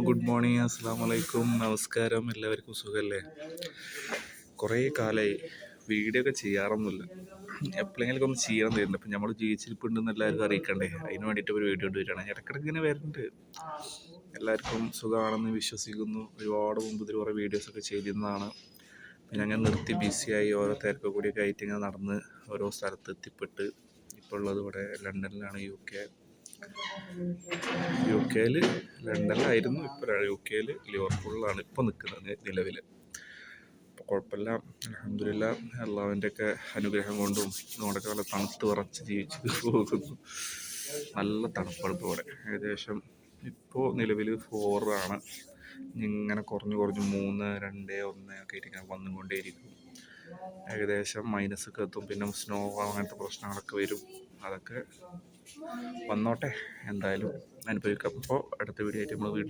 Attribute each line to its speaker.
Speaker 1: Good morning, അസ്സാം വലൈക്കും, നമസ്കാരം. എല്ലാവർക്കും സുഖമല്ലേ? കുറേ കാലമായി വീഡിയോ ഒക്കെ ചെയ്യാറൊന്നുമില്ല. എപ്പോഴെങ്കിലും ഒന്ന് ചെയ്യാൻ തരുന്നുണ്ട്. അപ്പം നമ്മൾ ജീവിച്ചിരിപ്പുണ്ടെന്ന് എല്ലാവർക്കും അറിയിക്കണ്ടേ? അതിന് വേണ്ടിയിട്ട് ഒരു വീഡിയോ ഇട്ടിട്ടാണ്. ഇടയ്ക്കിടയ്ക്ക് ഇങ്ങനെ വരുന്നുണ്ട്. എല്ലാവർക്കും സുഖമാണെന്ന് വിശ്വസിക്കുന്നു. ഒരുപാട് മുമ്പ് ഇതിൽ കുറേ വീഡിയോസൊക്കെ ചെയ്തിരുന്നതാണ്. പിന്നെ അങ്ങനെ നിർത്തി ബിസിയായി ഓരോ തിരക്ക് കൂടിയൊക്കെ ആയിട്ട് ഇങ്ങനെ നടന്ന് ഓരോ സ്ഥലത്ത് എത്തിപ്പെട്ട് ഇപ്പോൾ ഉള്ളത് ഇവിടെ ലണ്ടനിലാണ്. യു കെയിൽ ലണ്ടനിലായിരുന്നു. ഇപ്പോൾ യു കെയിൽ ലിവർപൂളിലാണ് ഇപ്പോൾ നിൽക്കുന്നത് നിലവിൽ. അപ്പോൾ കുഴപ്പമില്ല, അൽഹംദുലില്ലാ. അള്ളാഹുവിൻ്റെയൊക്കെ അനുഗ്രഹം കൊണ്ടും നമ്മുടെയൊക്കെ നല്ല തണുത്ത് വിറച്ച് ജീവിച്ച് പോകുന്നു. നല്ല തണുപ്പാണ് ഇപ്പോൾ ഇവിടെ. ഏകദേശം ഇപ്പോൾ നിലവിൽ 4 ആണ്. ഇങ്ങനെ കുറഞ്ഞ് 3, 2, 1 ഒക്കെ ആയിട്ട് ഇങ്ങനെ വന്നുകൊണ്ടേയിരിക്കും. ഏകദേശം മൈനസൊക്കെ എത്തും. പിന്നെ സ്നോ അങ്ങനത്തെ പ്രശ്നങ്ങളൊക്കെ വരും. അതൊക്കെ വന്നോട്ടെ, എന്തായാലും അനുഭവിക്കാം. അപ്പോൾ അടുത്ത വീഡിയോ ആയിട്ട് നമ്മൾ വീണ്ടും